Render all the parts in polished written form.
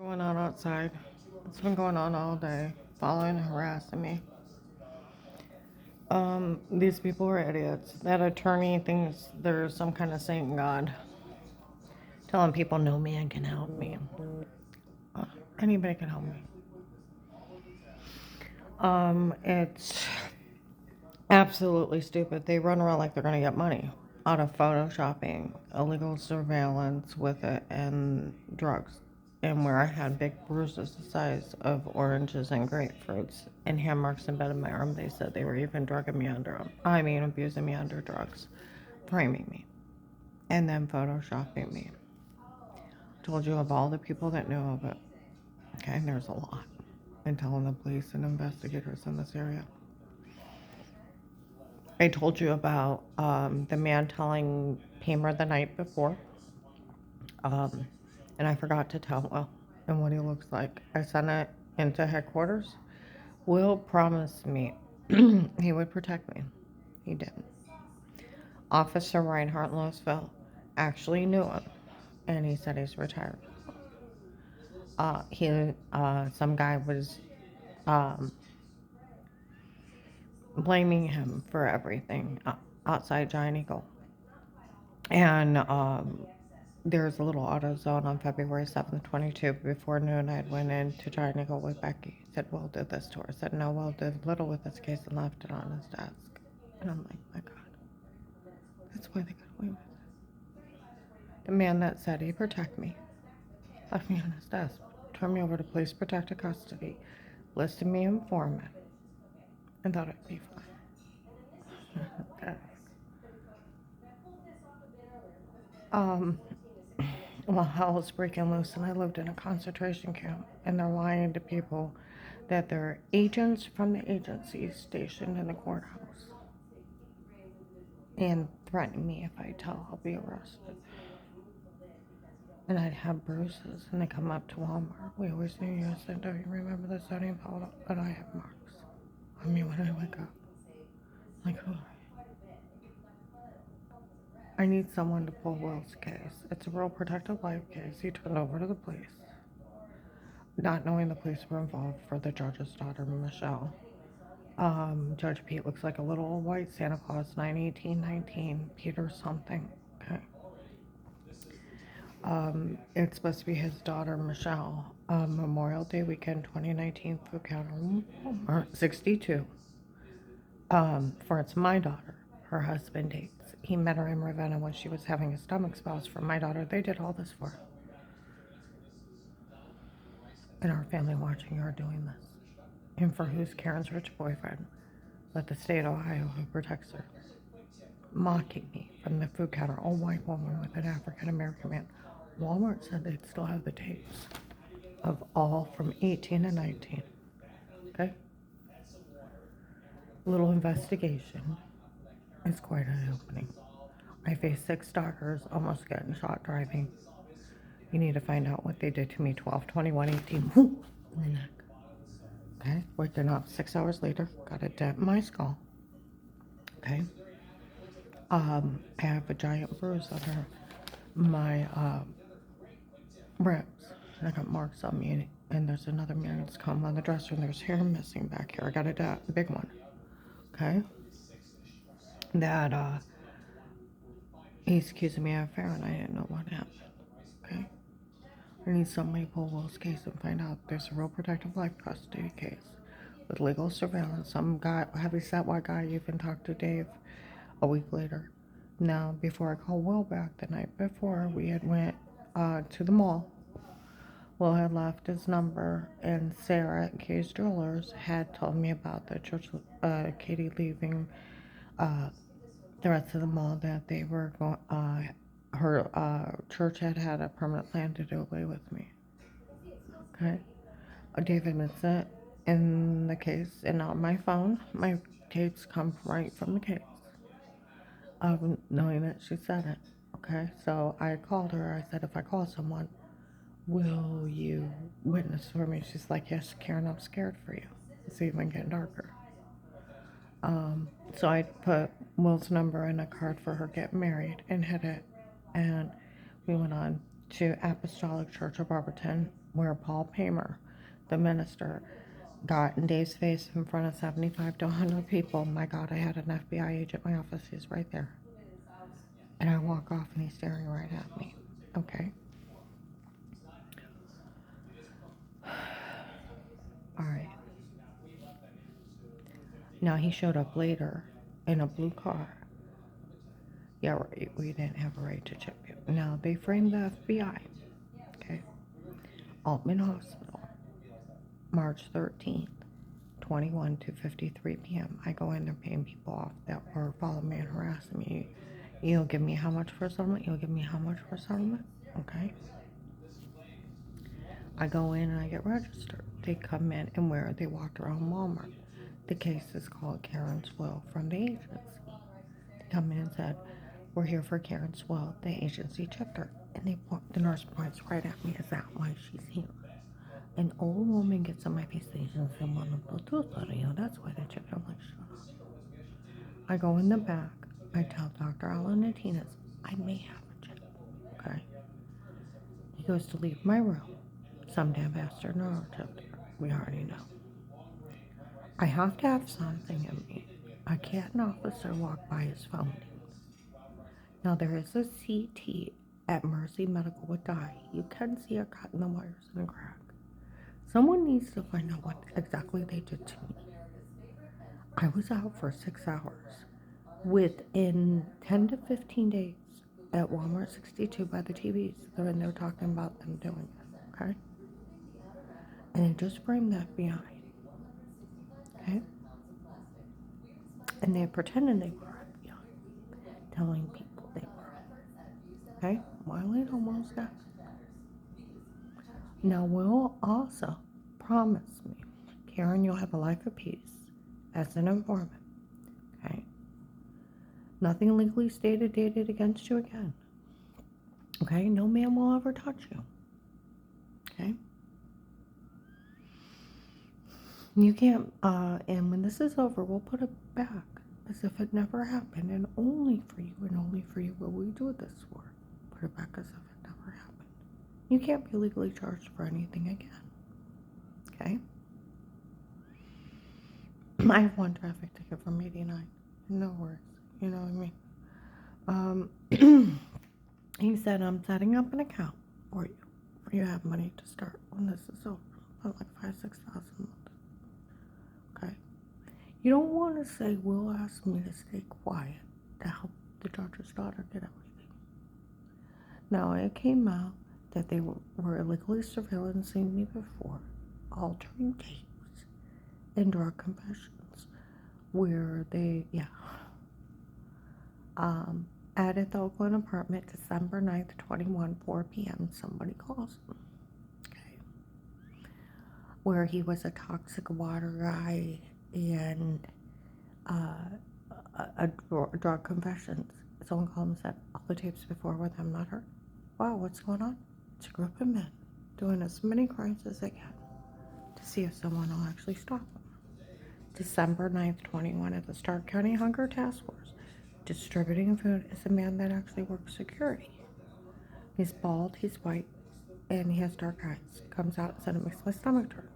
Going on outside. It's been going on all day, following and harassing me. These people are idiots. That attorney thinks there's some kind of saint God, telling people no man can help me. Uh, Anybody can help me. It's absolutely stupid. They run around like they're gonna get money out of photoshopping, illegal surveillance with it, and drugs. And where I had big bruises the size of oranges and grapefruits and hand marks embedded in my arm, they said they were even drugging me under them. I mean, abusing me under drugs, framing me, and then photoshopping me. Told you of all the people that knew of it. Okay, and there's a lot. And telling the police and investigators in this area. I told you about the man telling Pamer the night before, um, and I forgot to tell Will and what he looks like. I sent it into headquarters. Will promised me he would protect me. He didn't. Officer Reinhardt Louisville actually knew him, and he said he's retired. Some guy was um, blaming him for everything outside Giant Eagle. And there was a little AutoZone on February 7th, 22. Before noon, I had went in to Giant Eagle with Becky. Said, Will did this to her. I said, no, Will did little with this case and left it on his desk. And I'm like, my God, that's why they got away with it. The man that said he'd protect me left me on his desk, turned me over to police protective custody, listed me informant, and thought it'd be fine. Okay. Um, well, hell is breaking loose, and I lived in a concentration camp, and they're lying to people that they're agents from the agencies stationed in the courthouse and threatening me if I tell I'll be arrested. And I'd have bruises, and they come up to Walmart. We always knew you. I said, don't you remember the setting photo? But I have marks on me when I wake up. Like, who? I need someone to pull Will's case. It's a real protective life case. He turned over to the police, not knowing the police were involved for the judge's daughter, Michelle. Judge Pete looks like a little white Santa Claus, 91819, Peter something. Okay. It's supposed to be his daughter, Michelle. Memorial Day weekend, 2019, food counter, 62. For it's my daughter, her husband dates. He met her in Ravenna when she was having a stomach spasm for my daughter. They did all this for her. And our family watching her doing this. And for who's Karen's rich boyfriend, but the state of Ohio who protects her. Mocking me from the food counter, a white woman with an African American man. Walmart said they'd still have the tapes of all from 18 and 19. Okay? Little investigation is quite an opening. I faced 6 stalkers, almost getting shot driving. You need to find out what they did to me. 12/21/18, whoop, in the neck. Okay? Waking up 6 hours later, got a dent in my skull. Okay? I have a giant bruise under my ribs. I got marks on me, and there's another man that's come on the dresser, and there's hair missing back here. I got a big one. Okay? That he's accusing me of affair, and I didn't know what happened. Okay? I need somebody to pull Will's case and find out there's a real protective life custody case with legal surveillance. Some guy, heavy set white guy, even talked to Dave a week later. Now, before I called Will back the night before, we had went to the mall. Will had left his number, and Sarah at Kay's Jewelers had told me about the church, Katie leaving the rest of the mall, that they were going, her church had a permanent plan to do away with me. Okay? David admits it in the case, and on my phone, my tapes come right from the case of knowing that she said it. Okay? So I called her. I said, if I call someone, will you witness for me? She's like, yes, Karen, I'm scared for you. It's even getting darker. So I put Will's number in a card for her getting married and hit it. And we went on to Apostolic Church of Barberton where Paul Pamer, the minister, got in Dave's face in front of 75 to 100 people. My God, I had an FBI agent in my office. He's right there. And I walk off and he's staring right at me. Okay. All right. Now he showed up later in a blue car. Yeah, right. We didn't have a right to chip you. Now they framed the FBI. Okay. Altman Hospital, March 13th, 21 to 53 p.m. I go in there paying people off that were following me and harassing me. You'll give me how much for a settlement? You'll give me how much for a settlement? Okay. I go in and I get registered. They come in and where they walked around Walmart. The case is called Karen's Will from the agency. They come in and said, we're here for Karen's Will. The agency checked her. And the nurse points right at me. Is that why she's here? An old woman gets on my face and says, want a Bluetooth audio. That's why they checked her. I'm like, shut up. I go in the back. I tell Dr. Alan Martinez, I may have a chip. Okay. He goes to leave my room. Some damn bastard neurotyped her. We already know. I have to have something in me. I can't an officer walk by his phone. Now there is a CT at Mercy Medical with Dye. You can see a cut in the wires and a crack. Someone needs to find out what exactly they did to me. I was out for 6 hours. Within 10 to 15 days at Walmart 62 by the TVs, they're talking about them doing it, okay? And they just framed the FBI, okay? And they pretended they were FBI, telling people they were, okay? Wiley almost got. Now, Will also promised me, Karen, you'll have a life of peace as an informant, okay? Nothing legally stated, dated against you again, okay? No man will ever touch you, okay? You can't, and when this is over, we'll put it back as if it never happened, and only for you will we do this for. Put it back as if it never happened. You can't be legally charged for anything again, okay? I have one traffic ticket from 89. No worries, you know what I mean? He said, I'm setting up an account for you, for you to have money to start when this is over. About like $5,000-6,000 a month. Okay. You don't want to say, Will asked me to stay quiet to help the judge's daughter get everything. Now, it came out that they were illegally surveillancing me before, altering tapes and drug confessions, where they, at the Oakland apartment, December 9th, 21, 4 p.m., somebody calls him, okay, where he was a toxic water guy and drug confessions. Someone called and said, all the tapes before were them, not her. Wow, what's going on? It's a group of men doing as many crimes as they can to see if someone will actually stop them. December 9th, 21, at the Stark County Hunger Task Force. Distributing food is a man that actually works security. He's bald, he's white, and he has dark eyes. Comes out and said it makes my stomach turn.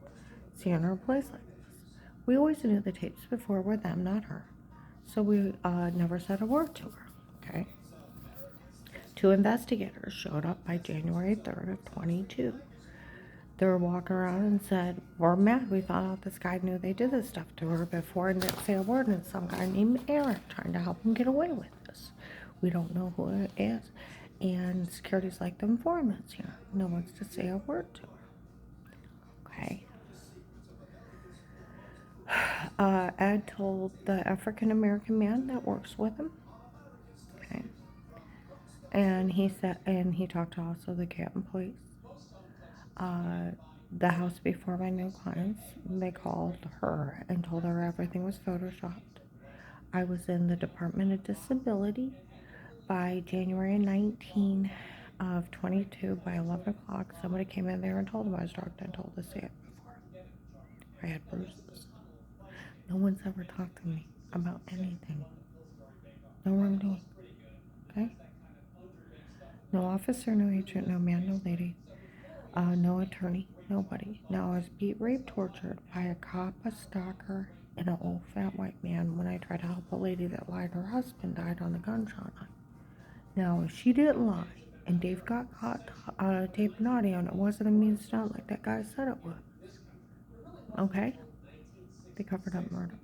Seeing her place like this. We always knew the tapes before were them, not her. So we never said a word to her, okay? 2 investigators showed up by January 3rd of 22. They were walking around and said, we're mad. We found out this guy knew they did this stuff to her before and didn't say a word. And some guy named Eric trying to help him get away with this. We don't know who it is. And security's like the informants here. No one's to say a word to her. Okay. Ed told the African-American man that works with him. Okay. And he said, and he talked to also the Canton police. The house before my new clients, they called her and told her everything was photoshopped. I was in the Department of Disability by January 19 of 22. By 11 o'clock, somebody came in there and told them I was drugged and told to see it before. I had bruises. No one's ever talked to me about anything. No wrongdoing. Okay? No officer, no agent, no man, no lady. No attorney, nobody. Now I was beat, raped, tortured by a cop, a stalker, and an old fat white man when I tried to help a lady that lied her husband died on a gunshot hunt. Now, if she didn't lie, and Dave got caught taping audio, and it wasn't a mean stunt like that guy said it was, okay? They covered up murder.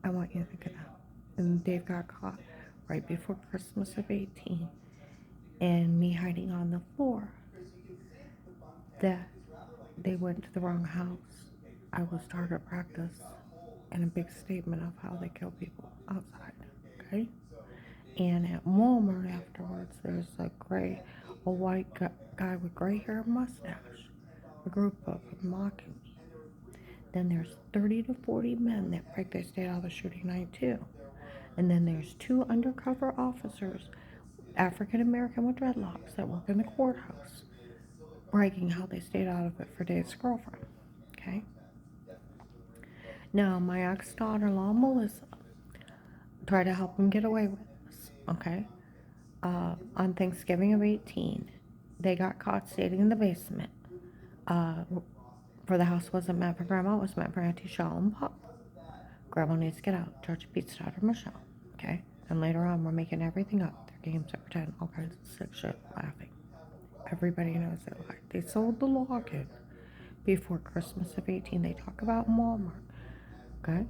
I want you to think of that. And Dave got caught right before Christmas of 18, and me hiding on the floor. That they went to the wrong house. I was target practice and a big statement of how they kill people outside, okay? And at Walmart afterwards, there's a white guy with gray hair and mustache, a group of them mocking me. Then there's 30 to 40 men that break they stayed out of the shooting night too. And then there's 2 undercover officers, African American with dreadlocks, that work in the courthouse, bragging how they stayed out of it for Dave's girlfriend. Okay? Now, my ex daughter in law, Melissa, tried to help him get away with this. Okay? On Thanksgiving of 18, they got caught staying in the basement. For the house wasn't meant for Grandma, it was meant for Auntie Shaw and Pop. Grandma needs to get out. Georgia Pete's daughter, Michelle. Okay? And later on, we're making everything up. Their games that pretend, all kinds of sick shit, laughing. Everybody knows they lied. They sold the locket before Christmas of 18. They talk about Walmart. Okay?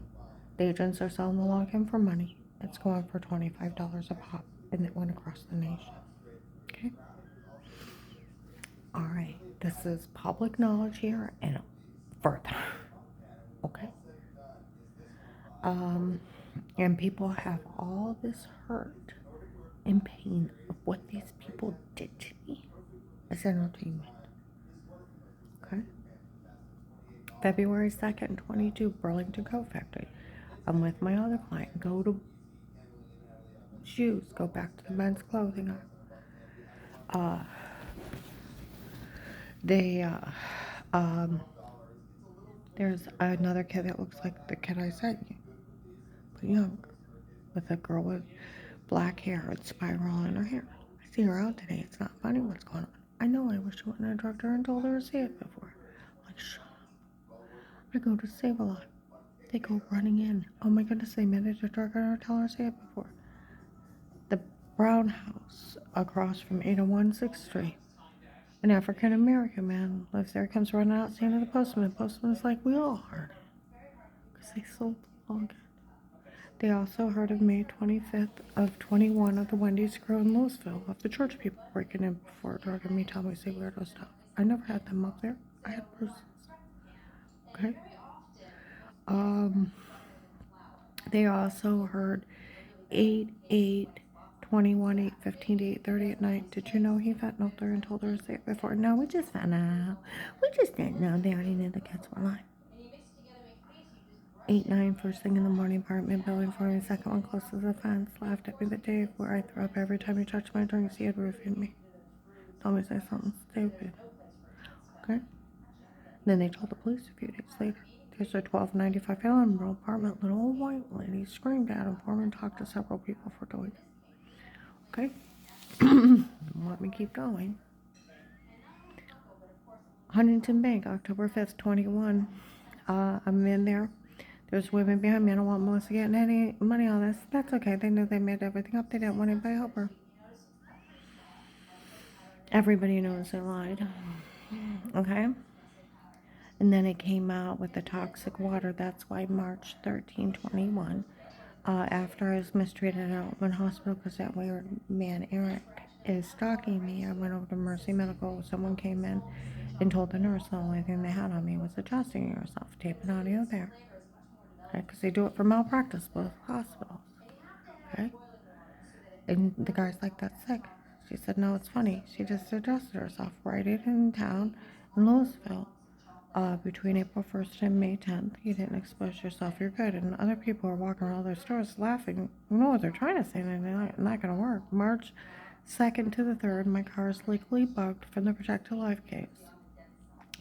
The agents are selling the locket for money. It's going for $25 a pop, and it went across the nation. Okay? All right. This is public knowledge here and further. Okay? And people have all this hurt and pain of what these people did to me as entertainment. Okay? February 2nd, 22, Burlington Coat Factory. I'm with my other client. Go to shoes. Go back to the men's clothing. There's another kid that looks like the kid I sent you, but young, with a girl with black hair and spiral in her hair. I see her out today. It's not funny what's going on. I know. I wish I wouldn't have drugged her and told her to say it before. I'm like, shut up. I go to Save-A-Lot. They go running in. Oh my goodness, they managed to drug her and tell her to say it before. The Brown House across from 801 6th Street. An African American man lives there, comes running out saying to the postman. The postman's like, we all heard it. Because they sold the login. They also heard of May 25th of 21 of the Wendy's crew in Louisville of the church people breaking in before drugging me, telling me to say weirdo stuff. I never had them up there. I had bruises. Okay? They also heard 8/8/21, 8:15 to 8:30 at night. Did you know he fentanyl her and told her to say it before? No, we just found out. We just didn't know. They already knew the kids were lying. 8/9, first thing in the morning, apartment building for me, second one close to the fence. Laughed at me the day where I threw up every time he touched my drinks. He had roofied me. Told me to say something stupid. Okay? Then they told the police a few days later. There's a 1295 Ellenboro apartment. Little old white lady screamed at him for him and talked to several people for doing it. Okay? Let me keep going. Huntington Bank, October 5th, 21. I'm in there. There's women behind me. I don't want Melissa getting any money on this. That's okay. They knew they made everything up. They didn't want anybody to help her. Everybody knows they lied. Okay? And then it came out with the toxic water. That's why March 13, 21, after I was mistreated at Altman Hospital because that weird man, Eric, is stalking me, I went over to Mercy Medical. Someone came in and told the nurse the only thing they had on me was adjusting yourself, tape and audio there. Okay? Because they do it for malpractice, both hospitals. Okay? And the guy's like, that's sick. She said, no, it's funny. She just adjusted herself right in town in Louisville. Between April 1st and May 10th, you didn't expose yourself, you're good. And other people are walking around their stores laughing. You know what they're trying to say, and they're not going to work. March 2nd to the 3rd, my car is legally bugged from the Protect to Life case.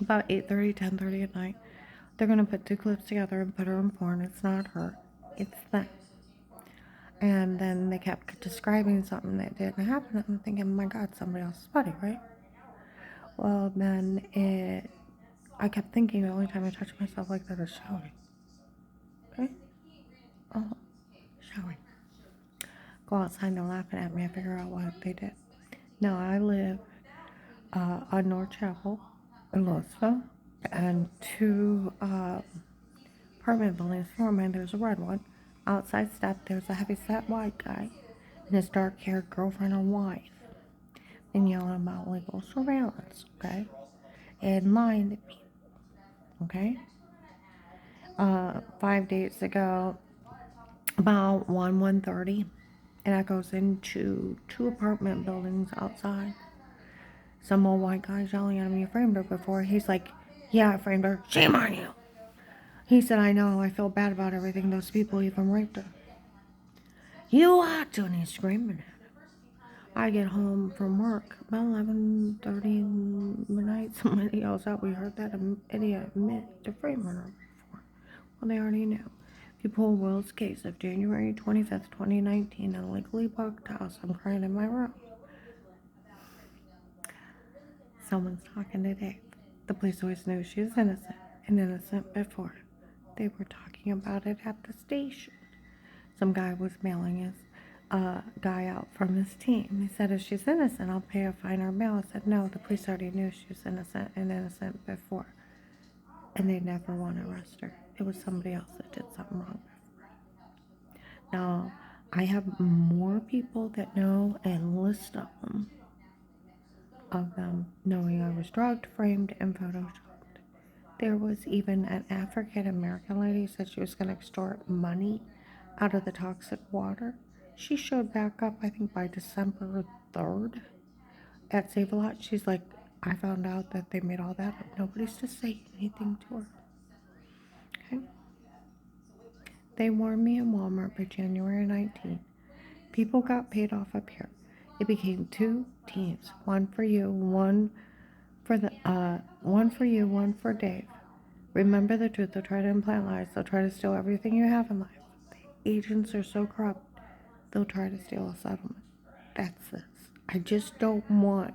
About 8:30, 10:30 at night, they're going to put 2 clips together and put her in porn. It's not her, it's them. And then they kept describing something that didn't happen. I'm thinking, my God, somebody else's buddy, right? well, then I kept thinking the only time I touch myself like that is showering. Okay? Oh, showering. Go outside, they're laughing at me. I figure out what they did. Now, I live on North Chapel in Louisville, and two apartment buildings for me. There's a red one. Outside step, there's a heavyset white guy and his dark-haired girlfriend or wife, and yelling about legal surveillance, okay? And lying to people, okay? 5 days ago, about 1:30, and that goes into two apartment buildings outside. Some old white guy's yelling at me, "You framed her before." He's like, "Yeah, I framed her. Shame on you." He said, "I know. I feel bad about everything. Those people even raped her." "You ought to," and he's screaming at him. I get home from work about 11:30 midnight. Somebody yells out, "We heard that idiot admit to framing her before." Well, they already knew. If you pull Will's case of January 25th, 2019, in a legally booked house, I'm crying in my room. Someone's talking to Dave. The police always knew she was innocent, and innocent before. They were talking about it at the station. Some guy was mailing his guy out from his team. He said, "If she's innocent, I'll pay a fine or bail." I said, "No, the police already knew she was innocent and innocent before. And they never want to arrest her. It was somebody else that did something wrong." Now, I have more people that know and list of them knowing I was drugged, framed, and photoshopped. There was even an African American lady who said she was going to extort money out of the toxic water. She showed back up, I think, by December 3rd at Save a Lot. She's like, "I found out that they made all that up. Nobody's to say anything to her." Okay? They warned me in Walmart by January 19th. People got paid off up here. It became two teams. One for you, one one for Dave. Remember the truth. They'll try to implant lies. They'll try to steal everything you have in life. The agents are so corrupt, they'll try to steal a settlement. That's this. I just don't want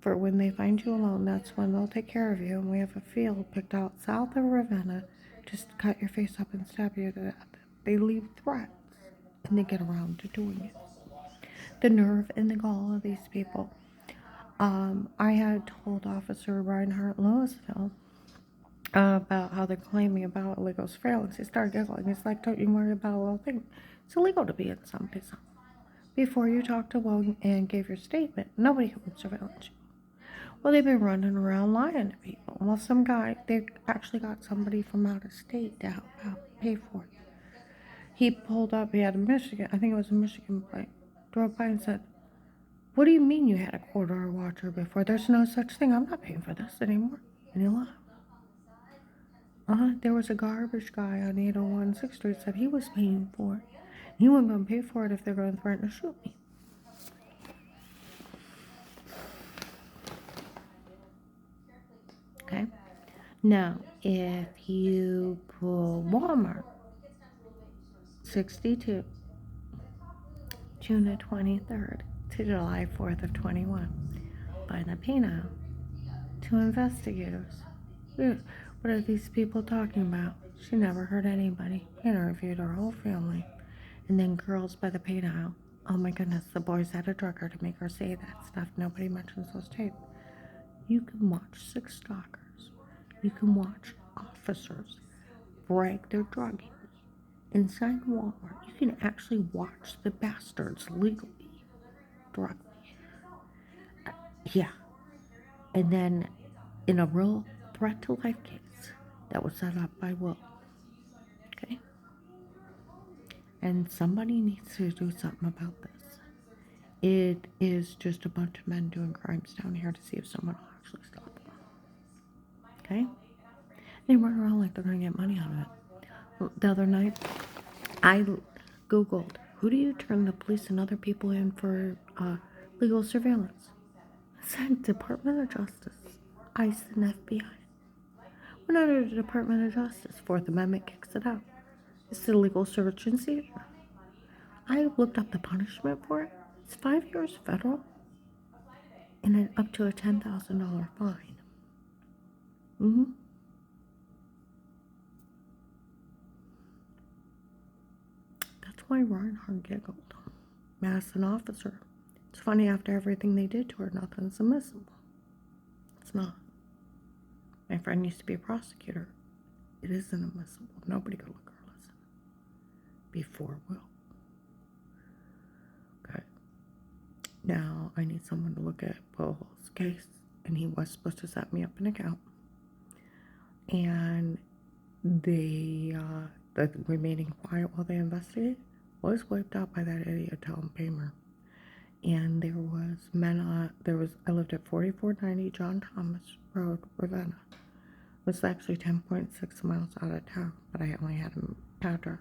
for when they find you alone, that's when they'll take care of you. And we have a field picked out south of Ravenna just to cut your face up and stab you to death. They leave threats and they get around to doing it. The nerve and the gall of these people. I had told Officer Reinhardt Louisville about how they're claiming about illegal surveillance. He started giggling. He's like, "Don't you worry about a little thing. It's illegal to be in somebody's home." Before you talked to Will and gave your statement, nobody would surveillance you. Well, they've been running around lying to people. Well, some guy, they actually got somebody from out of state to help out, pay for it. He pulled up, he had a Michigan, I think it was a Michigan plate, drove by and said, "What do you mean you had a quarter watcher before? There's no such thing. I'm not paying for this anymore." And he left. There was a garbage guy on 801 6th Street said he was paying for it. He wasn't going to pay for it if they're going to threaten to shoot me. Okay? Now, if you pull Walmart, 62, June the 23rd to July 4th of 21, by the penal, two investigators. What are these people talking about? She never hurt anybody. Interviewed her whole family. And then girls by the penal. Oh my goodness, the boys had to drug her to make her say that stuff. Nobody mentions those tapes. You can watch 6 stalkers. You can watch officers brag their drugging inside Walmart. You can actually watch the bastards legally drug me. Yeah. And then in a real threat to life case that was set up by Will. Okay? And somebody needs to do something about this. It is just a bunch of men doing crimes down here to see if someone will actually stop them. Okay? They run around like they're going to get money out of it. The other night, I Googled, who do you turn the police and other people in for legal surveillance? It said Department of Justice, ICE, and FBI. When under the Department of Justice, Fourth Amendment kicks it out. It's the legal search and seizure. I looked up the punishment for it. It's 5 years federal and then up to a $10,000 fine. Mm-hmm. That's why Reinhardt giggled. Madison officer. It's funny, after everything they did to her, nothing's admissible. It's not. My friend used to be a prosecutor. It isn't admissible. Nobody could look or listen. Before will. Okay. Now I need someone to look at Will's case, and he was supposed to set me up an account. And the remaining quiet while they investigate was wiped out by that idiot Tom Paymer. And there was I lived at 4490 John Thomas Road, Ravenna. It was actually 10.6 miles out of town, but I only had an address.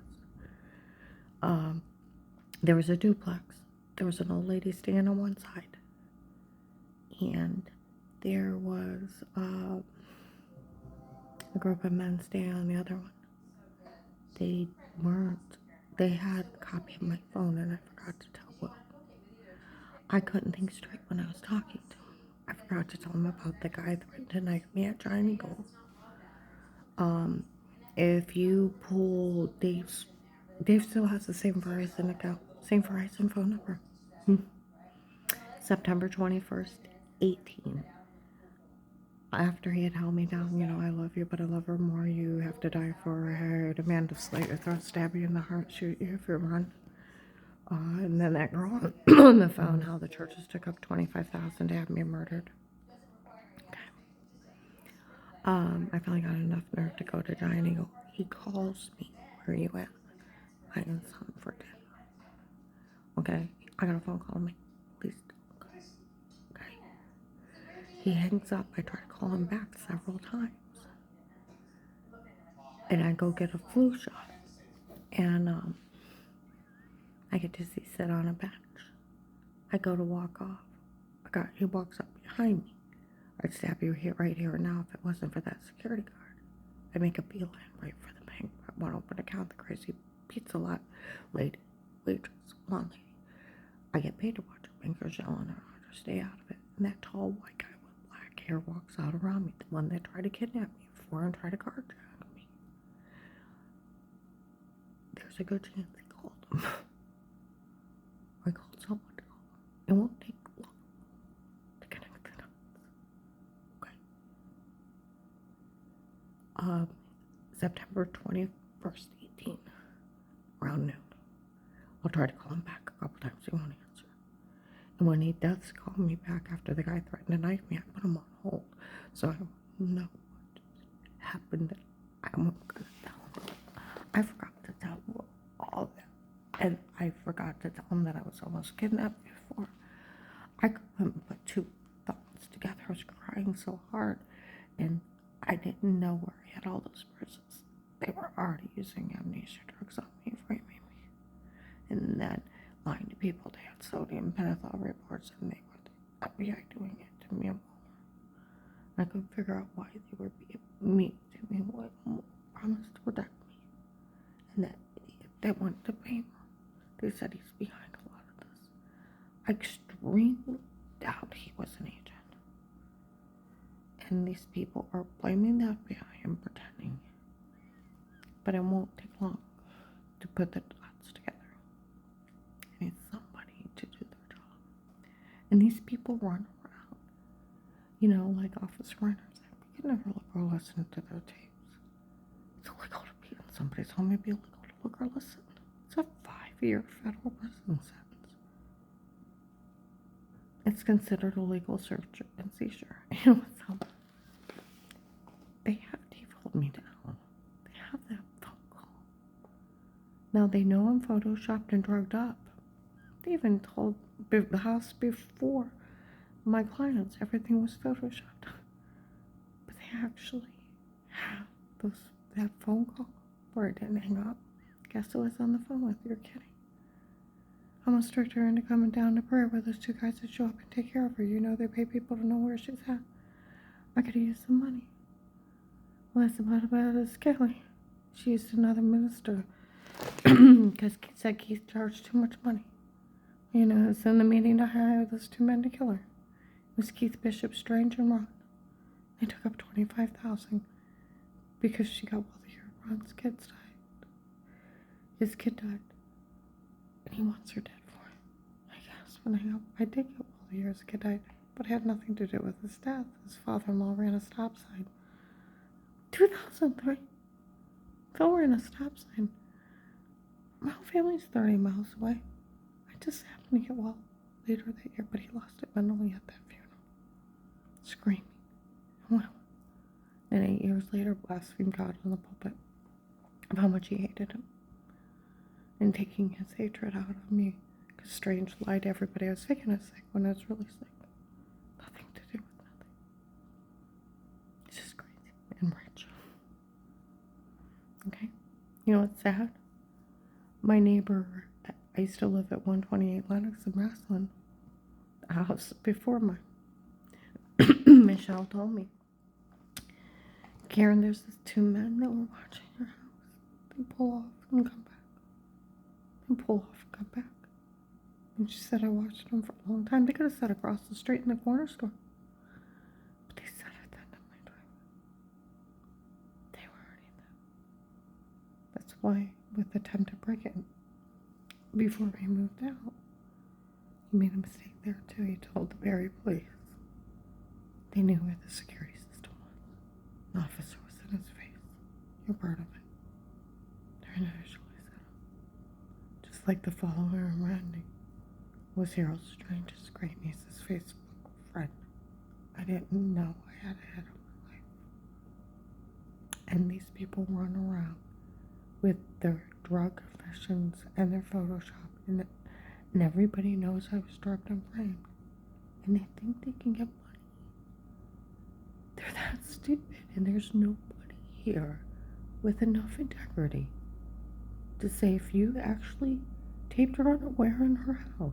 There was a duplex. There was an old lady staying on one side. And there was a group of men staying on the other one. They had a copy of my phone, and I forgot to tell Will. I couldn't think straight when I was talking to him. I forgot to tell him about the guy that threatened to knife me at Giant Eagle. If you pull Dave still has the same Verizon account, same Verizon phone number. September 21st, 18. After he had held me down, I love you, but I love her more. You have to die for her. I demand to slit your throat, stab you in the heart, shoot you if you run. And then that girl on the phone, how the churches took up $25,000 to have me murdered. Okay. I finally got enough nerve to go to Giant Eagle. He calls me. Where are you at? I am something for dinner. Okay. I got a phone call me. Please don't. Okay. He hangs up. I try to call him back several times. And I go get a flu shot. And I get to sit on a bench. I go to walk off. He walks up behind me. I'd stab you right here and now if it wasn't for that security guard. I make a beeline right for the bank. I want to open an account. The crazy pizza lot lady, waitress, blonde lady. I get paid to watch her bankers yelling at her to stay out of it. And that tall white guy with black hair walks out around me, the one that tried to kidnap me before and tried to carjack me. There's a good chance he called him. I called someone to call him. It won't take long to connect the dots. Okay. September 21st, 18, around noon. I'll try to call him back a couple times. He won't answer. And when he does call me back after the guy threatened to knife me, I put him on hold. So I don't know what happened. I'm going to tell him. I forgot to tell him all that. And I forgot to tell him that I was almost kidnapped before. I couldn't put two thoughts together. I was crying so hard. And I didn't know where I had all those bruises. They were already using amnesia drugs on me, framing me. And then lying to people they had sodium pentothal reports, and they were the FBI doing it to me. I couldn't figure out why they were being mean to me, what promised to protect me. And that idiot that went to pay me. They said he's behind a lot of this. I extremely doubt he was an agent. And these people are blaming the FBI and pretending. But it won't take long to put the dots together. I need somebody to do their job. And these people run around, like Officer Reiner said, we can never look or listen to their tapes. It's illegal to be in somebody's home. It'd be illegal to look or listen. It's a 5-year federal prison sentence. It's considered a legal search and seizure. They have defaulted me down. They have that phone call. Now they know I'm photoshopped and drugged up. They even told the house before my clients everything was photoshopped. But they actually have that phone call where I didn't hang up. Guess who was on the phone with? You're kidding. I'm a strict her into coming down to prayer with those two guys that show up and take care of her. They pay people to know where she's at. I could use some money. Well, that's about as Kelly. She used another minister because Keith said Keith charged too much money. It's in the meeting to hire those two men to kill her. was Keith Bishop Strange and Ron. They took up $25,000 because she got wealthier. Ron's kids died. His kid died. And he wants her dead for him. I guess when I did get wealthier, his kid died. But it had nothing to do with his death. His father-in-law ran a stop sign. 2003. Phil ran a stop sign. My whole family's 30 miles away. I just happened to get well later that year, but he lost it mentally at that funeral. Screaming. Well, and 8 years later, blasphemed God in the pulpit of how much he hated him. And taking his hatred out of me. Because Strange lied to everybody I was faking it sick when I was really sick. Nothing to do with nothing. It's just crazy and rich. Okay? You know what's sad? My neighbor, I used to live at 128 Lennox in Massillon, the house before mine. Michelle told me, Karen, there's these two men that were watching your house. They pull off and come back. They pull off and come back. And she said I watched them for a long time. They could have sat across the street in the corner store. But they sat at the end of my driveway. They were already there. That's why, with the attempt to break it, before we moved out, he made a mistake there too. He told the Barrie police. They knew where the security system was. An officer was in his face. You're part of it. They're initially set up. Just like the follower in Randy was Harold Strange's great niece's Facebook friend. I didn't know I had a head of my life. And these people run around with their drug confessions and their Photoshop, and everybody knows I was drugged and framed. And they think they can get money. They're that stupid, and there's nobody here with enough integrity to say if you actually taped her unaware in her house,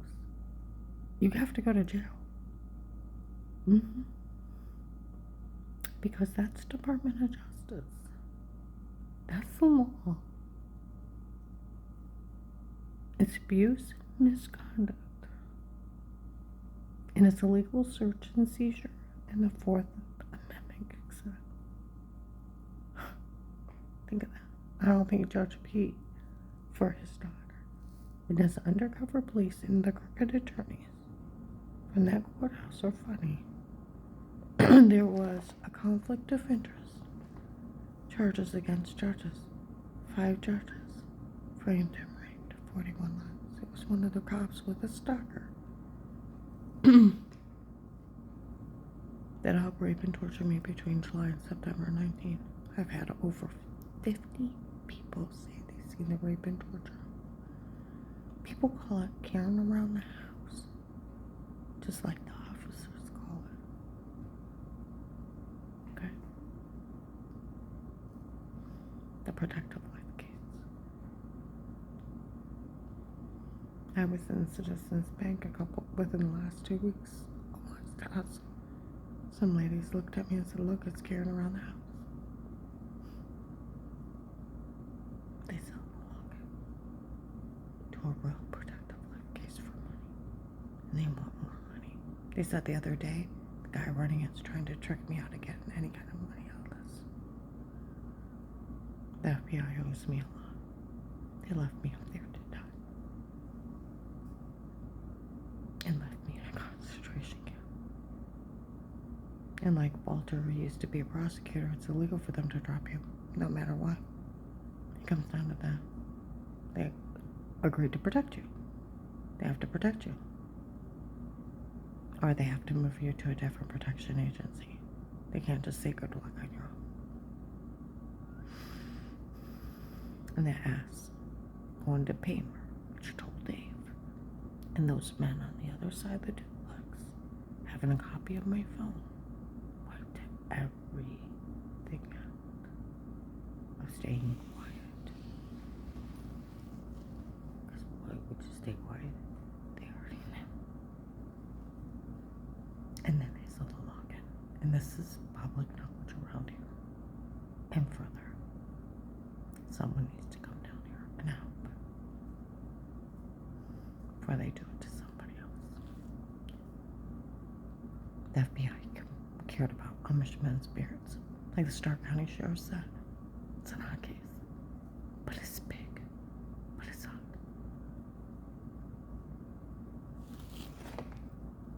you have to go to jail. Because that's Department of Justice. That's the law. It's abuse and misconduct. And it's illegal search and seizure. And the Fourth Amendment kicks in. Think of that. I don't think Judge Pete, for his daughter, and his undercover police and the crooked attorneys from that courthouse are funny. There was a conflict of interest. Charges against judges. 5 judges framed him, raped 41 lives. It was one of the cops with a stalker that helped rape and torture me between July and September 19. I've had over 50 people say they've seen the rape and torture. People call it Karen around the house, just like the officers call it. Okay? The protective life case. I was in Citizens Bank within the last 2 weeks. Almost to us. Some ladies looked at me and said, look, it's Karen around the house. They sell the locket to a real protective life case for money. And they want more money. They said the other day, the guy running it's trying to trick me out of getting any kind of money out of this. The FBI owes me a lot. They left me up there to die. And left me in a concentration camp. And like Walter used to be a prosecutor, it's illegal for them to drop you, no matter what. It comes down to that. They agreed to protect you. They have to protect you. Or they have to move you to a different protection agency. They can't just say good luck on your own. And that ass going to Paymer, which told Dave. And those men on the other side of the duplex, having a copy of my phone, wiped everything out of staying quiet. Because why would you stay quiet? They already knew. And then they sold the login. And this is public knowledge around here. And further, someone needs to come down here and help. Before they do it to somebody else. tarnished men's spirits. Like the Stark County Sheriff said, it's an odd case, but it's big.